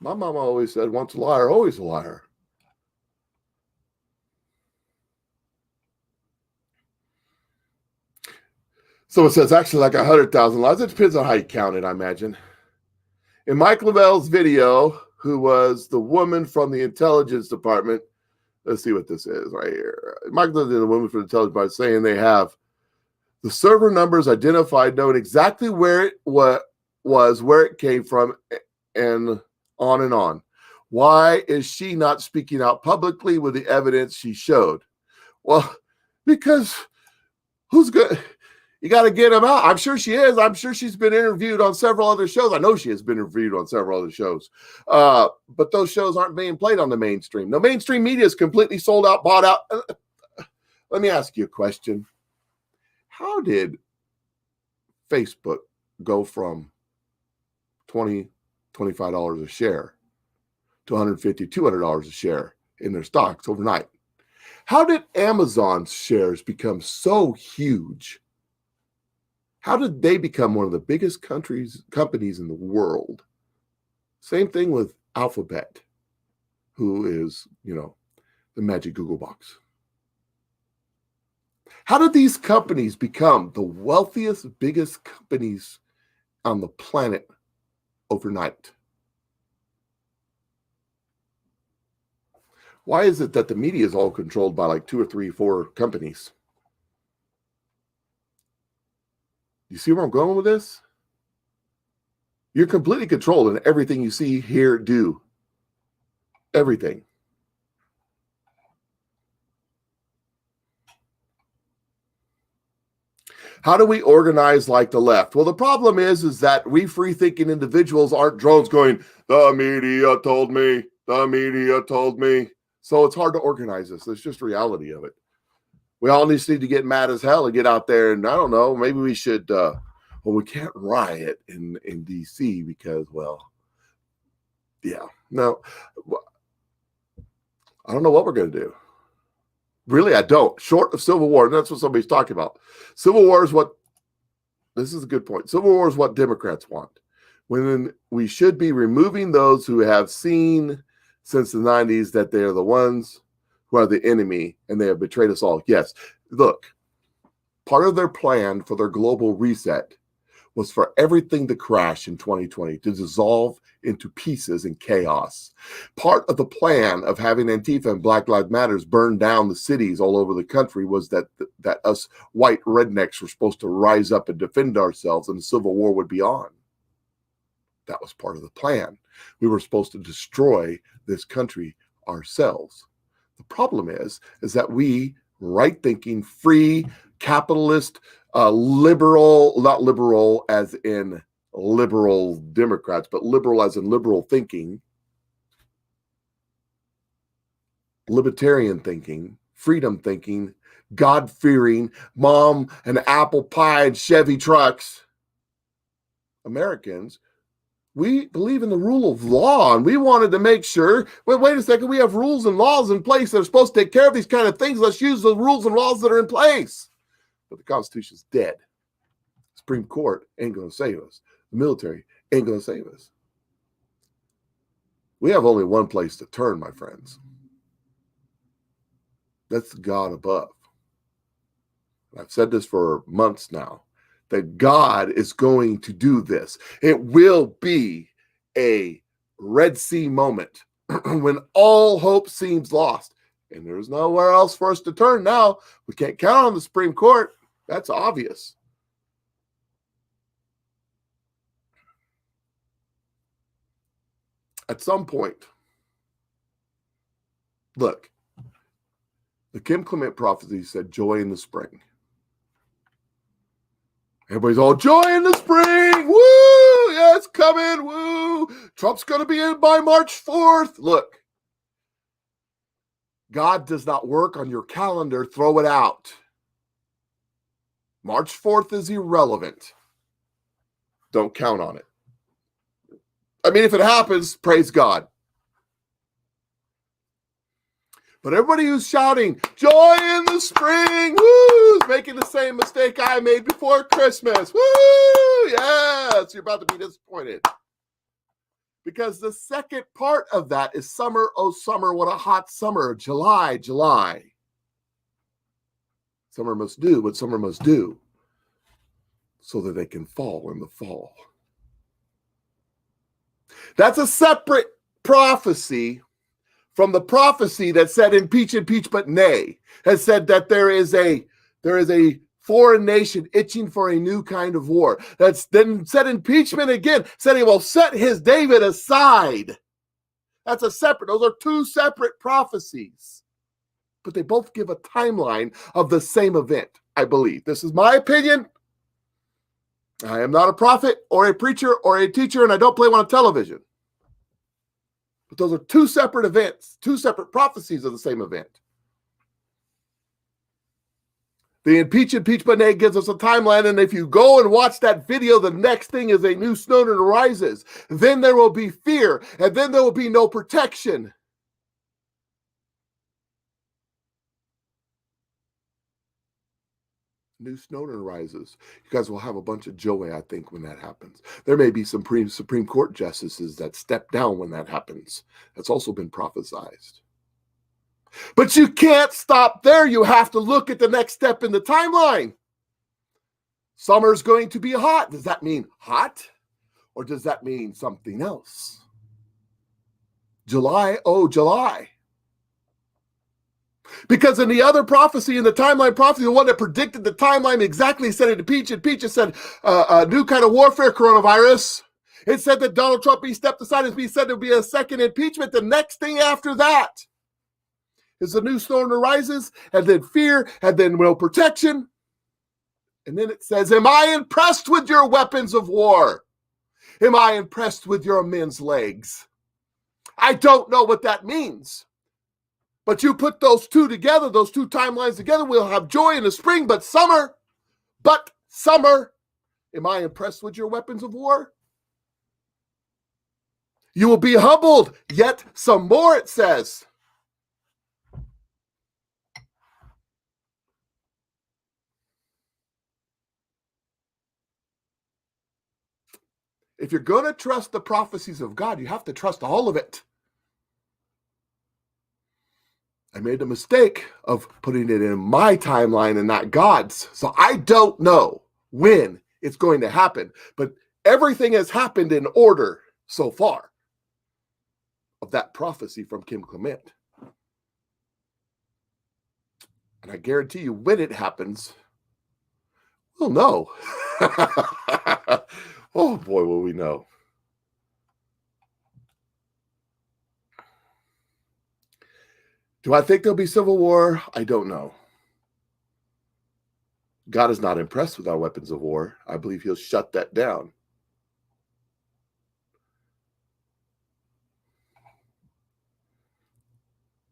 My mama always said, once a liar, always a liar. So it says actually like 100,000 lies. It depends on how you count it, I imagine. In Mike Lavell's video, who was the woman from the intelligence department, let's see what this is right here. Mike Lavell, the woman from the intelligence department, saying they have the server numbers identified, knowing exactly where it was, where it came from, and on and on. Why is she not speaking out publicly with the evidence she showed? Well, because who's good? You got to get them out. I'm sure she is. I'm sure she's been interviewed on several other shows. I know she has been interviewed on several other shows. But those shows aren't being played on the mainstream. The mainstream media is completely sold out, bought out. Let me ask you a question. How did Facebook go from $20, $25 a share to $150, $200 a share in their stocks overnight? How did Amazon's shares become so huge? How did they become one of the biggest companies in the world? Same thing with Alphabet, who is, the magic Google box. How did these companies become the wealthiest, biggest companies on the planet overnight? Why is it that the media is all controlled by like 2 or 3, 4 companies? You see where I'm going with this? You're completely controlled in everything you see, hear, do. Everything. How do we organize like the left? Well, the problem is that we free-thinking individuals aren't drones going, the media told me, the media told me. So it's hard to organize this. It's just reality of it. We all just need to get mad as hell and get out there. And I don't know, maybe we should, we can't riot in D.C. because, no, I don't know what we're going to do. Really, I don't. Short of civil war, and that's what somebody's talking about. Civil war is this is a good point. Civil war is what Democrats want. When we should be removing those who have seen since the 90s that they are the ones who are the enemy and they have betrayed us all. Yes, look, part of their plan for their global reset was for everything to crash in 2020, to dissolve into pieces and chaos. Part of the plan of having Antifa and Black Lives Matters burn down the cities all over the country was that us white rednecks were supposed to rise up and defend ourselves and the Civil War would be on. That was part of the plan. We were supposed to destroy this country ourselves. The problem is that we, right-thinking, free, capitalist, liberal, not liberal as in liberal Democrats, but liberal as in liberal thinking, libertarian thinking, freedom thinking, God-fearing, mom and apple pie and Chevy trucks, Americans, we believe in the rule of law, and we wanted to make sure, wait a second, we have rules and laws in place that are supposed to take care of these kind of things. Let's use the rules and laws that are in place. But the Constitution's dead. Supreme Court ain't going to save us. The military ain't going to save us. We have only one place to turn, my friends. That's God above. I've said this for months now, that God is going to do this. It will be a Red Sea moment when all hope seems lost. And there's nowhere else for us to turn now. We can't count on the Supreme Court. That's obvious. At some point, look, the Kim Clement prophecy said joy in the spring. Everybody's all joy in the spring. Woo! Yeah, it's coming. Woo! Trump's going to be in by March 4th. Look, God does not work on your calendar. Throw it out. March 4th is irrelevant. Don't count on it. I mean, if it happens, praise God. But everybody who's shouting, joy in the spring, woo, making the same mistake I made before Christmas. Woo! Yes, you're about to be disappointed. Because the second part of that is summer, oh summer, what a hot summer. July, July. Summer must do what summer must do so that they can fall in the fall. That's a separate prophecy from the prophecy that said impeach, but nay, has said that there is a foreign nation itching for a new kind of war. That's then said impeachment again, said he will set his David aside. That's those are two separate prophecies. But they both give a timeline of the same event, I believe. This is my opinion. I am not a prophet or a preacher or a teacher, and I don't play one on television. But those are two separate events, two separate prophecies of the same event. The impeach but nay gives us a timeline, and if you go and watch that video, the next thing is a new snowden arises. Then there will be fear, and then there will be no protection. New snowden arises. You guys will have a bunch of joy, I think, when that happens. There may be some Supreme Court justices that step down when that happens. That's also been prophesized. But you can't stop there. You have to look at the next step in the timeline. Summer's going to be hot. Does that mean hot? Or does that mean something else? July, oh, July. Because in the other prophecy, in the timeline prophecy, the one that predicted the timeline exactly said it impeach, it said a new kind of warfare, coronavirus. It said that Donald Trump be stepped aside, as he said there would be a second impeachment. The next thing after that is a new storm arises, and then fear, and then no protection. And then it says, am I impressed with your weapons of war? Am I impressed with your men's legs? I don't know what that means. But you put those two together, those two timelines together, we'll have joy in the spring, but summer, am I impressed with your weapons of war? You will be humbled, yet some more, it says. If you're going to trust the prophecies of God, you have to trust all of it. I made the mistake of putting it in my timeline and not God's. So I don't know when it's going to happen. But everything has happened in order so far of that prophecy from Kim Clement. And I guarantee you when it happens, we'll know. Oh boy, will we know. Do I think there'll be civil war? I don't know. God is not impressed with our weapons of war. I believe he'll shut that down.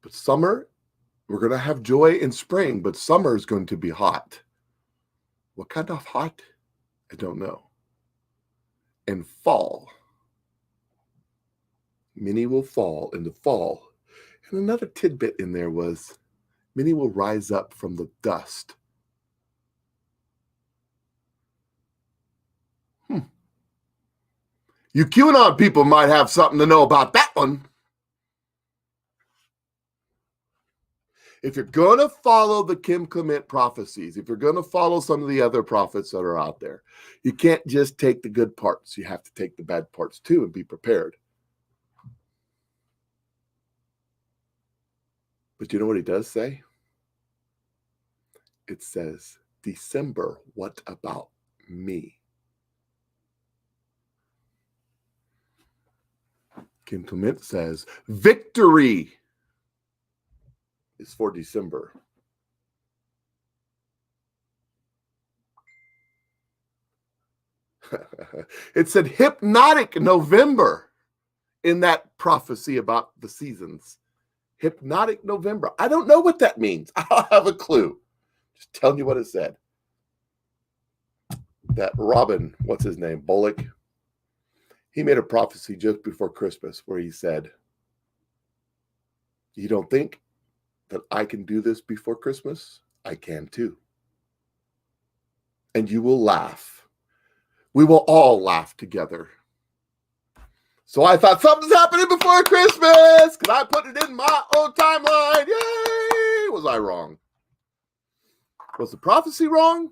But summer, we're going to have joy in spring, but summer is going to be hot. What kind of hot? I don't know. And fall. Many will fall in the fall. And another tidbit in there was, many will rise up from the dust. You QAnon people might have something to know about that one. If you're going to follow the Kim Clement prophecies, if you're going to follow some of the other prophets that are out there, you can't just take the good parts. You have to take the bad parts too and be prepared. But you know what he does say? It says, December, what about me? Kim Clement says, victory is for December. It said hypnotic November in that prophecy about the seasons. Hypnotic November. I don't know what that means. I don't have a clue. Just telling you what it said. That Robin, what's his name? Bullock. He made a prophecy just before Christmas where he said, you don't think that I can do this before Christmas? I can too. and you will laugh. We will all laugh together. So I thought something's happening before Christmas because I put it in my own timeline. Yay! Was I wrong? Was the prophecy wrong?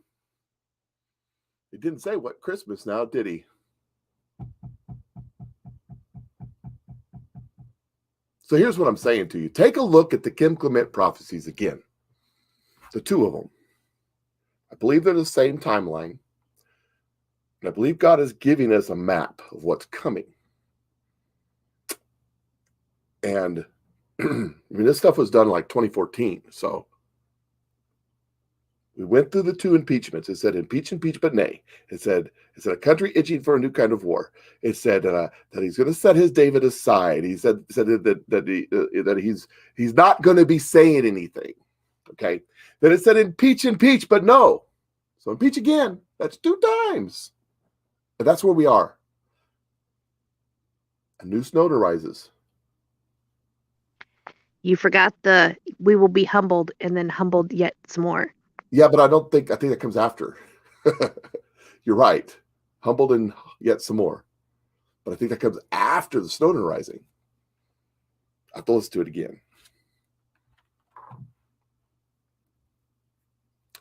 He didn't say what Christmas now, did he? So here's what I'm saying to you. Take a look at the Kim Clement prophecies again. The two of them. I believe they're the same timeline. And I believe God is giving us a map of what's coming. And I mean, this stuff was done like 2014. So we went through the two impeachments. It said impeach, but nay. It said a country itching for a new kind of war. It said that he's going to set his David aside. He said that he's not going to be saying anything. Okay. Then it said impeach, but no. So impeach again. That's 2 times. And that's where we are. A new Snowden rises. You forgot we will be humbled and then humbled yet some more. Yeah, but I think that comes after. You're right. Humbled and yet some more. But I think that comes after the Snowden rising. I have to listen to it again.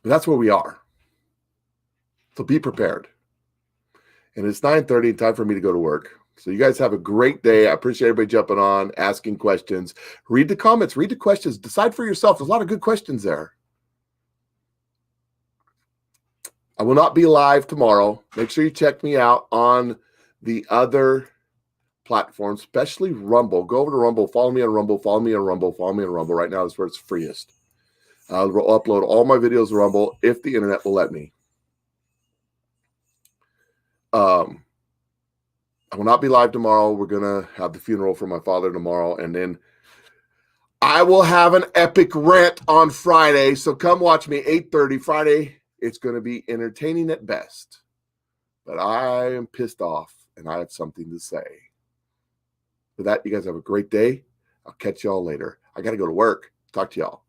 But that's where we are. So be prepared. And it's 9:30, time for me to go to work. So you guys have a great day. I appreciate everybody jumping on, asking questions. Read the comments, read the questions. Decide for yourself. There's a lot of good questions there. I will not be live tomorrow. Make sure you check me out on the other platforms, especially Rumble. Go over to Rumble. Follow me on Rumble. Follow me on Rumble. Follow me on Rumble. Right now is where it's freest. I'll upload all my videos to Rumble if the internet will let me. I will not be live tomorrow. We're going to have the funeral for my father tomorrow. And then I will have an epic rant on Friday. So come watch me 8:30 Friday. It's going to be entertaining at best. But I am pissed off and I have something to say. With that, you guys have a great day. I'll catch y'all later. I got to go to work. Talk to y'all.